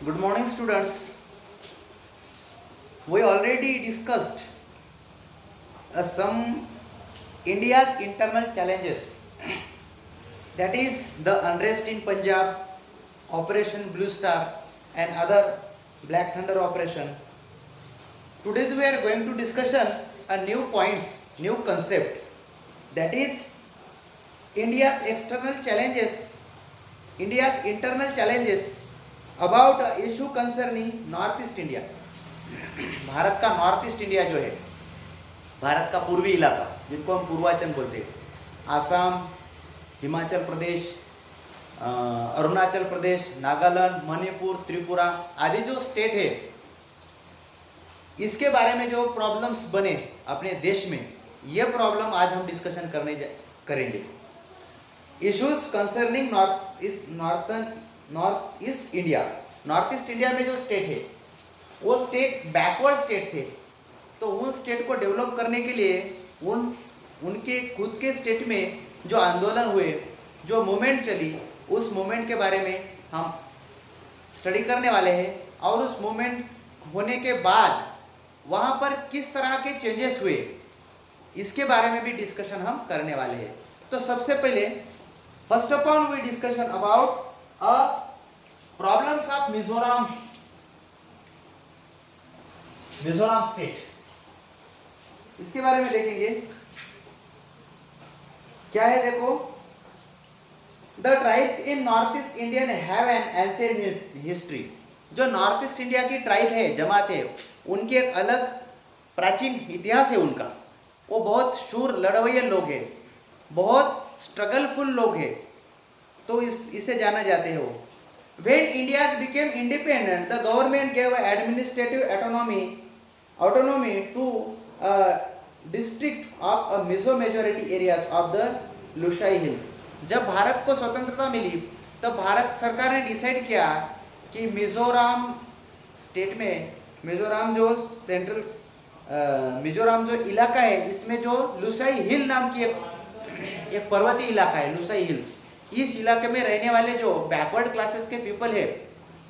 Good morning, students. We already discussed some India's internal challenges. That is the unrest in Punjab, Operation Blue Star, and other Black Thunder operation. Today we are going to discussion a new points, new concept. That is India's external challenges, India's internal challenges about a issue concerning north east India. Bharat का north east India जो है, भारत का पूर्वी इलाका जिनको हम पूर्वांचल बोलते हैं, आसाम, हिमाचल प्रदेश, अरुणाचल प्रदेश, नागालैंड, मणिपुर, त्रिपुरा आदि जो स्टेट है, इसके बारे में जो प्रॉब्लम्स बने अपने देश में, ये प्रॉब्लम आज हम डिस्कशन करेंगे. Issues concerning north east India. North east India में जो स्टेट है वो स्टेट बैकवर्ड स्टेट थे, तो उन स्टेट को डेवलप करने के लिए उनके खुद के स्टेट में जो आंदोलन हुए, जो मूवमेंट चली, उस मूवमेंट के बारे में हम स्टडी करने वाले हैं. और उस मूवमेंट होने के बाद वहाँ पर किस तरह के चेंजेस हुए, इसके बारे में भी डिस्कशन हम करने वाले हैं. तो सबसे पहले first of all we discussion about problems of Mizoram state. इसके बारे में देखेंगे क्या है. देखो, the tribes in north east Indian have an ancient history. जो नॉर्थ ईस्ट इंडिया की ट्राइब है, जमात है, उनकी एक अलग प्राचीन इतिहास है उनका. वो बहुत शूर लड़वैये लोग हैं, बहुत स्ट्रगलफुल लोग हैं, तो इसे जाना जाते हैं. वो When India became independent, the government gave administrative autonomy to district of a Mizo majority areas of the Lusai Hills. जब भारत को स्वतंत्रता मिली तब भारत सरकार ने डिसाइड किया कि मिजोरम स्टेट में, मिजोरम जो सेंट्रल मिजोरम जो इलाका है, इसमें जो लुसाई हिल नाम की एक पर्वतीय इलाका है, लुसाई हिल्स, इस इलाके में रहने वाले जो बैकवर्ड क्लासेस के पीपल है,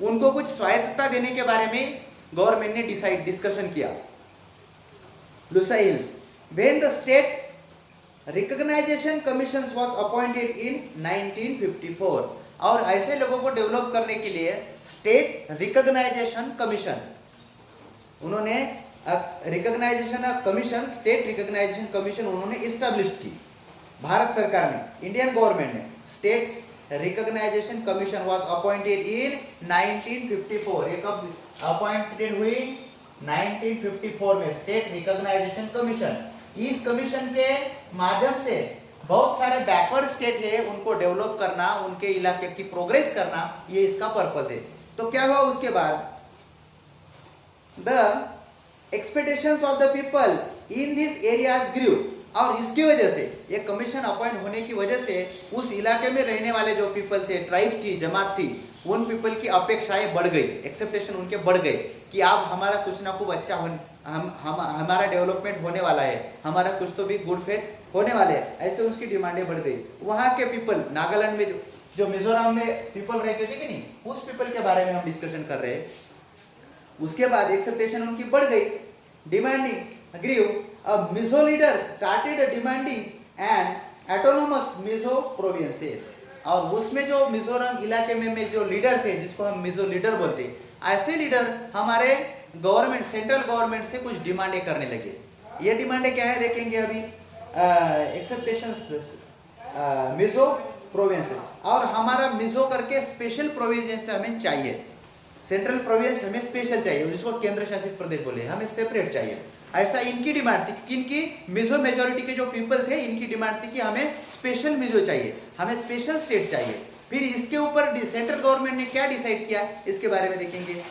उनको कुछ स्वायत्तता देने के बारे में गवर्नमेंट ने डिस्कशन किया. Lushai hills. When the state recognization commission was appointed in 1954. और ऐसे लोगों को डेवलप करने के लिए स्टेट रिकॉग्नाइजेशन कमीशन, उन्होंने recognization commission, state recognization commission उन्होंने इस्टेब्लिश की. भारत सरकार ने, इंडियन गवर्नमेंट ने states recognization commission was appointed in 1954. ये कब अपॉइंटेड हुई? 1954 में स्टेट रिकॉग्नाइजेशन कमीशन. इस कमीशन के माध्यम से बहुत सारे बैकवर्ड स्टेट है, उनको डेवलप करना, उनके इलाके की प्रोग्रेस करना, ये इसका पर्पस है. तो क्या हुआ उसके बाद? The expectations of the people in this areas grew. और इसकी वजह से, ये कमीशन अपॉइंट होने की वजह से उस इलाके में रहने वाले जो पीपल थे, ट्राइब थी, जमात थी, उन पीपल की अपेक्षाएं बढ़ गई, एक्सेप्टेशन उनके बढ़ गए कि आप हमारा कुछ ना कुछ अच्छा हमारा डेवलपमेंट होने वाला है, हमारा कुछ तो भी गुड फेथ होने वाले हैं, ऐसे उसकी डिमांडें बढ़ गई. वहाँ के पीपल, नागालैंड में जो मिजोरम में पीपल रहते थे कि नहीं, उस पीपल के बारे में हम डिस्कशन कर रहे हैं. उसके बाद एक्सेप्टेशन उनकी बढ़ गई, demanding grieve. Mizo leaders started demanding an autonomous Mizo provinces. और उसमें जो मिजोरम इलाके में जो लीडर थे, जिसको हम मिजो लीडर बोलते हैं, ऐसे लीडर हमारे गवर्नमेंट, सेंट्रल गवर्नमेंट से कुछ डिमांडें करने लगे. ये डिमांडें क्या है देखेंगे अभी. एक्सेप्टेशन मिजो प्रोविंस, और हमारा मिजो करके स्पेशल प्रोविंस हमें चाहिए, सेंट्रल प्रोविंस हमें स्पेशल चाहिए, जिसको केंद्र शासित प्रदेश बोले, हमें सेपरेट चाहिए. ऐसा इनकी डिमांड थी. किनकी? मिजो मेजोरिटी के जो पीपल थे, इनकी डिमांड थी कि हमें स्पेशल मिजो चाहिए, हमें स्पेशल स्टेट चाहिए. फिर इसके ऊपर सेंट्रल गवर्नमेंट ने क्या डिसाइड किया, इसके बारे में देखेंगे.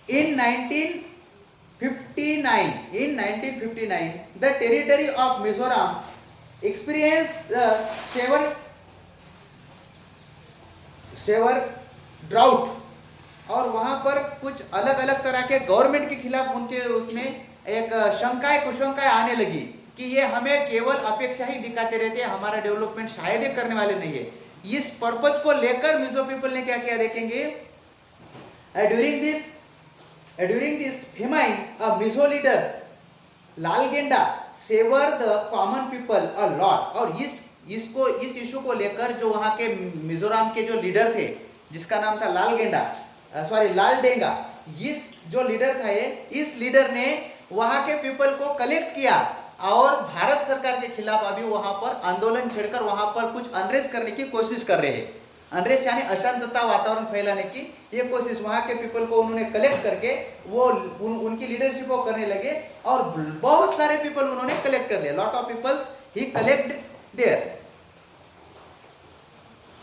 In 1959 the territory of Mizoram experience severe drought. और वहां पर कुछ अलग अलग तरह के गवर्नमेंट के खिलाफ उनके उसमें एक शंकाएं कुशंकाएं आने लगी कि ये हमें केवल अपेक्षा ही दिखाते रहते हैं, हमारा डेवलपमेंट शायद ही करने वाले नहीं है. इस पर्पज को लेकर मिजो पीपल ने क्या किया देखेंगे, during this famine, Mizo leaders Laldenga saved the common people a lot. और इस इशू को लेकर जो वहाँ के मिजोरम के जो लीडर थे, जिसका नाम था लालडेंगा, इस जो लीडर था इस लीडर ने वहाँ के पीपल को कलेक्ट किया और भारत सरकार के खिलाफ अभी वहाँ पर आंदोलन छेड़कर वहाँ पर कुछ अनरेस्ट करने की कोशिश कर रहे हैं। अनरेस्ट यानी अशांतता वातावरण फैलाने की ये कोशिश, वहाँ के पीपल को उन्होंने कलेक्ट करके वो उनकी लीडरशिप वो करने लगे और बहुत सारे पीपल उन्होंने कलेक्ट कर लिया। Lot of peoples he collect there.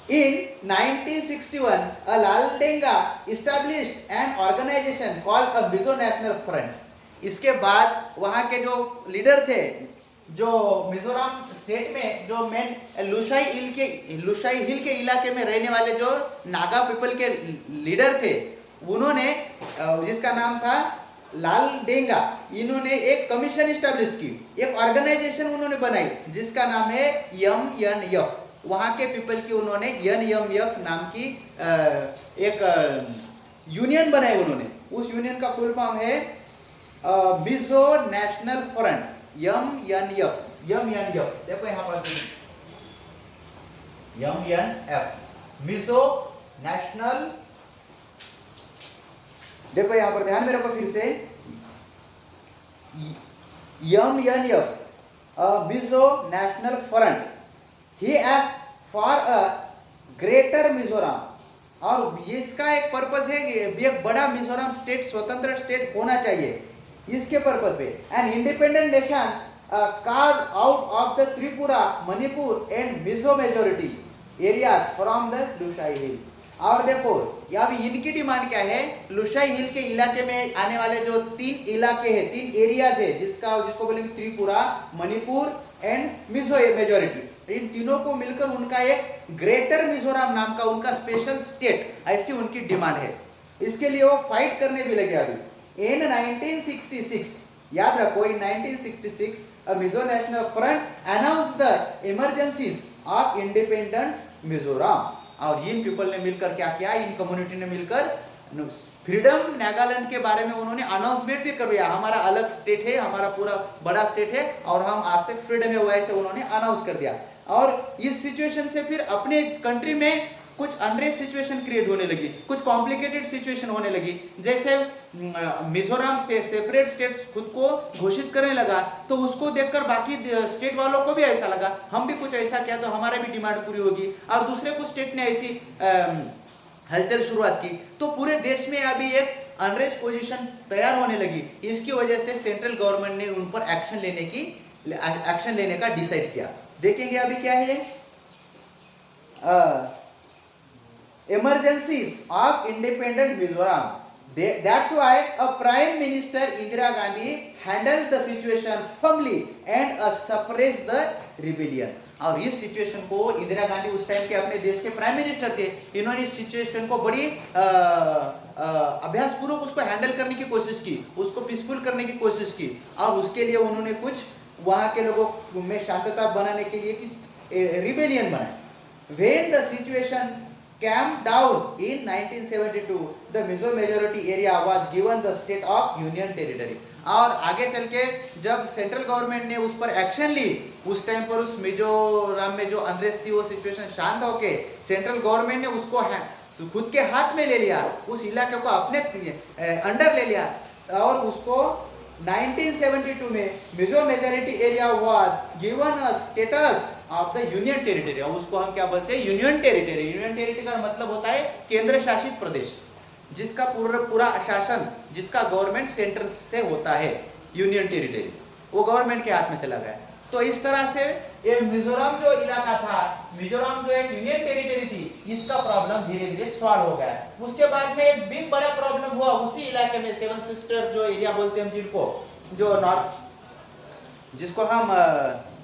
In 1961, a Laldenga established an organization called a Mizo National Front. इसके बाद वहाँ के जो लीडर थे, जो मिजोरम स्टेट में जो मेन लुशाई हिल के इलाके में रहने वाले जो नागा पीपल के लीडर थे, उन्होंने जिसका नाम था लालडेंगा, इन्होंने एक कमीशन इस्टेब्लिश की, एक ऑर्गेनाइजेशन उन्होंने बनाई जिसका नाम है MNF। वहाँ के पीपल की उन्होंने MNF नाम की एक यूनियन बनाई उन्होंने। उस यूनियन का फुल फॉर्म है मिजो नेशनल फ्रंट, MNF। देखो यहाँ पर MNF मिजो नेशनल, देखो यहाँ पर ध्यान में रखो फिर से, MNF Mizo national front. He asked for a greater Mizoram, और इसका एक पर्पस है कि एक बड़ा मिजोरम स्टेट, स्वतंत्र स्टेट होना चाहिए। इसके पर्पस पे an independent nation carved out of the Tripura, Manipur and Mizo majority areas from the Lushai hills. और देखो यहाँ भी इनकी डिमांड क्या है, लुशाई हिल के इलाके में आने वाले जो 3 इलाके हैं, 3 एरियाज है, जिसको बोलेंगे त्रिपुरा, मणिपुर एंड मिजो मेजोरिटी, इन तीनों को मिलकर उनका एक ग्रेटर मिजोरम नाम का उनका स्पेशल स्टेट, ऐसी उनकी डिमांड है। इसके लिए वो फाइट करने भी लगे अभी। इन 1966, याद रखो, इन 1966 Mizo national front announce the emergencies of independent Mizoram. और इन पीपल ने मिलकर क्या किया, इन कम्युनिटी ने मिलकर फ्रीडम नागालैंड के बारे में उन्होंने अनाउंसमेंट भी कर दिया, हमारा अलग स्टेट है, हमारा पूरा बड़ा स्टेट है और हम आज से फ्रीडम है, वैसे उन्होंने अनाउंस कर दिया। और इस सिचुएशन से फिर अपने कंट्री में कुछ अनरेस्ट सिचुएशन क्रिएट होने लगी, कुछ कॉम्प्लिकेटेड सिचुएशन होने लगी। जैसे मिजोरम सेपरेट स्टेट खुद को घोषित करने लगा, तो उसको देखकर बाकी स्टेट वालों को भी ऐसा लगा हम भी कुछ ऐसा किया तो हमारा भी डिमांड पूरी होगी, और दूसरे कुछ स्टेट ने ऐसी हलचल शुरुआत की, तो पूरे देश में अभी एक अनरेस्ट पोजीशन तैयार होने लगी। इसकी वजह से सेंट्रल गवर्नमेंट ने उन पर एक्शन लेने का डिसाइड किया। देखेंगे अभी क्या है, emergencies of independent Mizoram. That's why a Prime Minister Indira Gandhi handled the situation firmly and suppressed the rebellion. और इस सिचुएशन को इंदिरा गांधी उस टाइम के अपने देश के प्राइम मिनिस्टर थे, इन्होंने इस सिचुएशन को बड़ी अभ्यासपूर्वक उसको हैंडल करने की कोशिश की, उसको पीसफुल करने की कोशिश की, और उसके लिए उन्होंने कुछ वहाँ के लोगों में शांतता बनाने के लिए कि रिबेलियन बनाए। When the situation came down in 1972, the Mizo majority area was given the state of union territory. और आगे चल के जब सेंट्रल गवर्नमेंट ने उस पर एक्शन ली, उस टाइम पर उस मिजोरम में जो अनरेस्ट थी वो सिचुएशन शांत होके सेंट्रल गवर्नमेंट ने उसको खुद के हाथ में ले लिया, उस इलाके को अपने अंडर ले लिया, और उसको 1972 में Mizo majority area was given a status of the union territory. और उसको हम क्या बोलते हैं, यूनियन टेरिटरी। यूनियन टेरिटरी का मतलब होता है केंद्र शासित प्रदेश, जिसका पूरा शासन, जिसका गवर्नमेंट सेंटर से होता है, यूनियन टेरिटरीज, वो गवर्नमेंट के हाथ में चला गया। तो इस तरह से ये मिजोरम जो इलाका था, मिजोरम जो एक यूनियन टेरिटरी थी, इसका प्रॉब्लम धीरे धीरे सॉल्व हो गया। उसके बाद में एक बिग बड़ा प्रॉब्लम हुआ उसी इलाके में, सेवन सिस्टर जो एरिया बोलते हैं हम, जो नॉर्थ, जिसको हम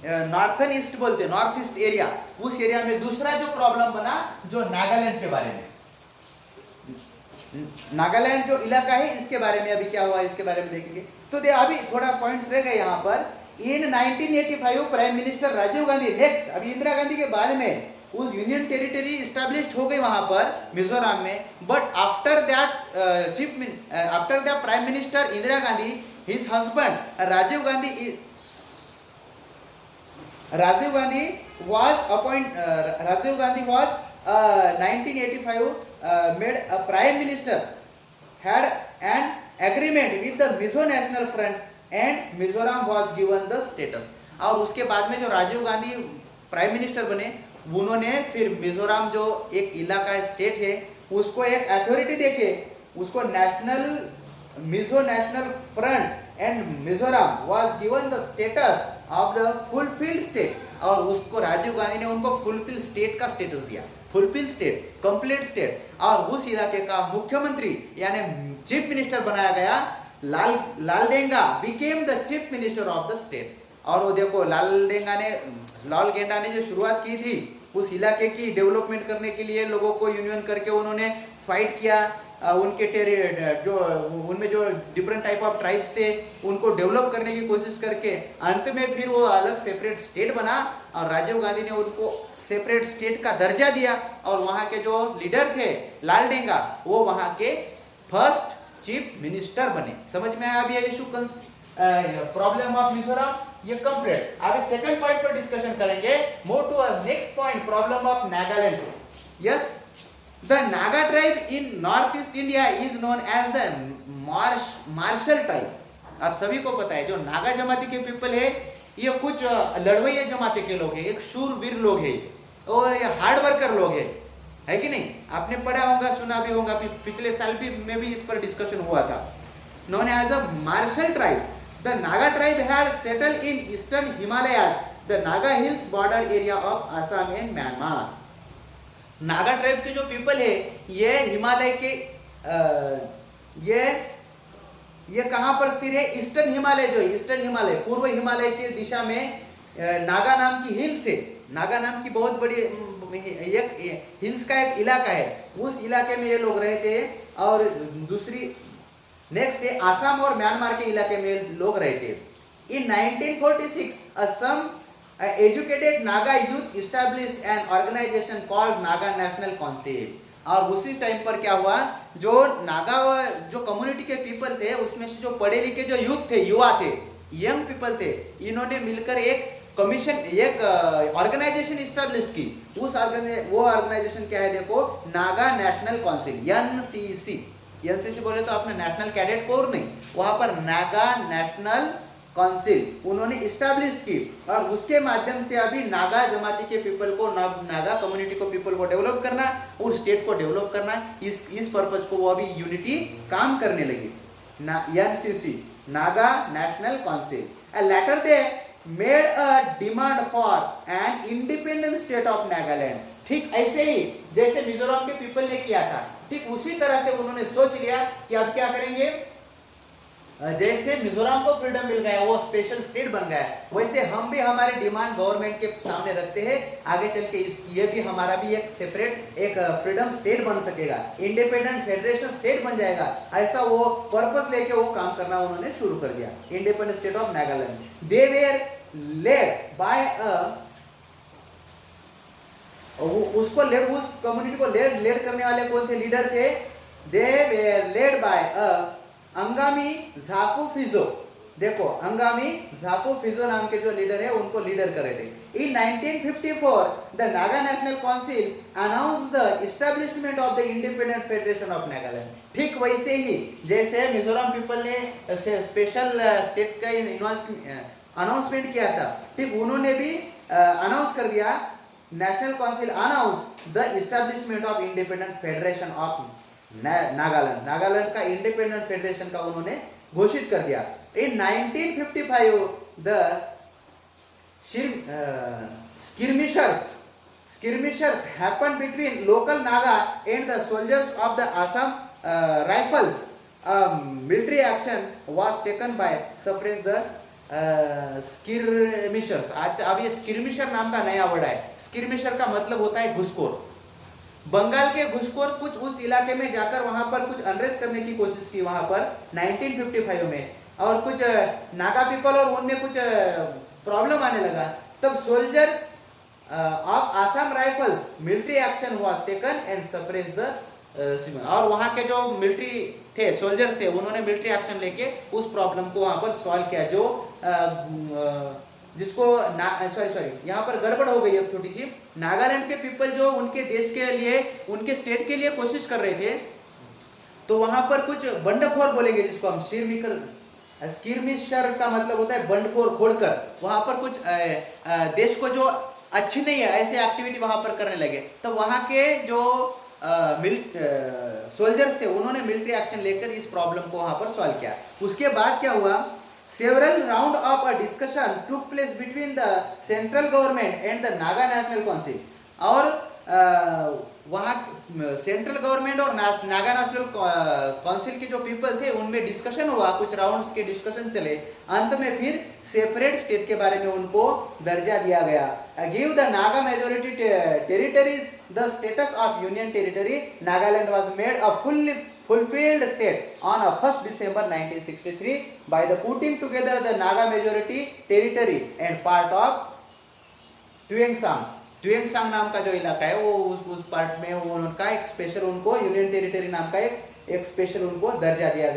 नॉर्थन ईस्ट बोलते हैं, नॉर्थ ईस्ट एरिया, उस एरिया में दूसरा जो प्रॉब्लम बना, जो नागालैंड के बारे में, नागालैंड जो इलाका है, इसके बारे में अभी क्या हुआ इसके बारे में देखेंगे। तो अभी थोड़ा पॉइंट्स रह गए यहाँ पर। In 1985 prime minister Rajiv Gandhi, next अभी इंदिरा गांधी के बाद में उस यूनियन टेरिटरी इस्टेब्लिश हो गई वहां पर मिजोरम में, but after that after the prime minister Indira Gandhi, his husband Rajiv Gandhi was 1985 made a prime minister, had an agreement with the Mizo National Front and Mizoram was given the status. और उसके बाद में जो राजीव गांधी प्राइम मिनिस्टर बने, उन्होंने फिर मिजोरम जो एक इलाका स्टेट है उसको एक अथॉरिटी देके उसको Mizo national front end Mizoram was given the status of the fulfilled state, और उसको राजीव गांधी ने उनको फुलफिल स्टेट का स्टेटस दिया, फुलफिल स्टेट, कंप्लीट स्टेट, और उस इलाके का मुख्यमंत्री यानी चीफ मिनिस्टर बनाया गया। Laldenga became the chief minister of the state. और वो देखो लाल गेंडा ने जो शुरुआत की थी उस इलाके की डेवलपमेंट करने के लिए, लोगों को यूनियन करके उन्होंने फाइट किया, उनके उनमें जो डिफरेंट टाइप ऑफ ट्राइब्स थे उनको डेवलप करने की कोशिश करके अंत में फिर वो अलग सेपरेट स्टेट बना, और राजीव गांधी ने उनको सेपरेट स्टेट का दर्जा दिया, और वहाँ के जो लीडर थे लालडेंगा वो वहाँ के फर्स्ट चीफ मिनिस्टर बने। समझ में आया अभी ये इशू प्रॉब्लम ऑफ मिजोरम, ये कंप्लीट। अभी सेकंड पॉइंट पर डिस्कशन करेंगे, move to next point, problem of Nagaland. Yes, the Naga tribe in north east India is known as the martial tribe. आप सभी को पता है जो नागा जमाती के पीपल है ये कुछ लड़वैया जमाते के लोग हैं, एक शूरवीर लोग हैं, और ये हार्ड वर्कर लोग हैं, है कि नहीं? आपने पढ़ा होगा, सुना भी होगा, पिछले साल भी में भी इस पर डिस्कशन हुआ था। Known as a martial tribe, the Naga tribe had settled in eastern Himalayas, the Naga hills border area of Assam and Myanmar. Naga tribe के जो पीपल है ये हिमालय के ये कहां पर स्थित है? ईस्टर्न हिमालय, जो ईस्टर्न हिमालय पूर्व हिमालय के दिशा में नागा नाम की हिल्स है, नागा नाम की बहुत बड़ी एक हिल्स का एक इलाका है, उस इलाके में ये लोग रहते हैं। और दूसरी नेक्स्ट है आसाम और म्यांमार के इलाके में लोग रहते हैं। इन 1946 Assam educated Naga youth established an organization called Naga National Council। और उसी टाइम पर क्या हुआ, जो नागा जो कम्युनिटी के पीपल थे उसमें से जो पढ़े लिखे जो यूथ थे, युवा थे, यंग पीपल थे, इन्होंने मिलकर एक कमीशन, एक ऑर्गेनाइजेशन इस्टेब्लिश की। वो ऑर्गेनाइजेशन क्या है? देखो, Naga national council, NCC. NCC बोले तो आपने नेशनल कैडेट कोर नहीं, वहां पर नागा नेशनल काउंसिल उन्होंने इस्टेब्लिश की, और उसके माध्यम से अभी नागा जमाती के पीपल को, नागा कम्युनिटी को, पीपल को डेवलप करना और स्टेट को डेवलप करना, इस पर्पज को वो अभी यूनिटी काम करने लगी। NCC, Naga national council. Later they made a demand for an independent state of Nagaland. ठीक ऐसे ही जैसे मिजोरम के पीपल ने किया था, ठीक उसी तरह से उन्होंने सोच लिया कि अब क्या करेंगे, जैसे मिजोरम को फ्रीडम मिल गया, वो स्पेशल स्टेट बन गया, वैसे हम भी हमारी डिमांड गवर्नमेंट के सामने रखते हैं, आगे चल के ये भी हमारा भी एक सेपरेट एक फ्रीडम स्टेट बन सकेगा, इंडिपेंडेंट फेडरेशन स्टेट बन जाएगा। ऐसा वो पर्पस लेके वो काम करना उन्होंने शुरू कर दिया, independent state of Nagaland. They were led by उस कम्युनिटी को लेड करने वाले कौन थे? लीडर थे। They were led by Angami Zapu Phizo. देखो, अंगामी झापू फिजो नाम के जो लीडर है उनको लीडर करे थे। इन 1954 the Naga national council announce the establishment of the independent federation of Nagaland. ठीक वैसे ही जैसे मिजोरम पीपल ने स्पेशल स्टेट का अनाउंसमेंट किया था, ठीक उन्होंने भी अनाउंस कर दिया, national council announce the establishment of independent federation of Nagaland. Nagaland का इंडिपेंडेंट फेडरेशन का उन्होंने घोषित कर दिया। इन 1955 the skirmishes happened between local Naga and the soldiers of the Assam Rifles. Military action was taken by suppress the skirmishers। अब ये skirmisher नाम का नया वर्ड है। skirmisher का मतलब होता है घुसखोर। बंगाल के घुसखोर कुछ उस इलाके में जाकर वहां पर कुछ अनरेस्ट करने की कोशिश की वहां पर 1955 में, और कुछ नागा पीपल और उनमें कुछ प्रॉब्लम आने लगा, तब soldiers of Assam rifles military action was taken and suppress the और वहाँ के जो मिलिट्री थे, सोल्जर्स थे, उन्होंने मिलिट्री एक्शन लेके उस प्रॉब्लम को वहाँ पर सॉल्व किया। जो जिसको सॉरी यहाँ पर गड़बड़ हो गई अब छोटी सी। नागालैंड के पीपल जो उनके देश के लिए, उनके स्टेट के लिए कोशिश कर रहे थे, तो वहां पर कुछ बंडखोर बोलेंगे जिसको हम स्किर्मिशर का मतलब होता है बंडखोर, खोड़कर। वहां पर कुछ देश को जो अच्छी नहीं है ऐसे एक्टिविटी वहां पर करने लगे। तो वहां के जो सोल्जर्स थे उन्होंने मिलिट्री एक्शन लेकर इस प्रॉब्लम को वहां पर सॉल्व किया। उसके बाद क्या हुआ, several round of a discussion took place between the central government and the Naga national council. और वहाँ सेंट्रल गवर्नमेंट और नागा नेशनल काउंसिल के जो पीपल थे उनमें डिस्कशन हुआ, कुछ राउंड्स के डिस्कशन चले। अंत में फिर सेपरेट स्टेट के बारे में उनको दर्जा दिया गया। Give the Naga majority territories the status of union territory. Nagaland was made a fulfilled state on 1st December 1963 by the putting together the Naga majority territory and part of ट्वेंगसांग नाम का जो इलाका है वो उस पार्ट में वो उनका एक स्पेशल, उनको यूनियन टेरिटरी नाम का एक स्पेशल उनको दर्जा दिया गया।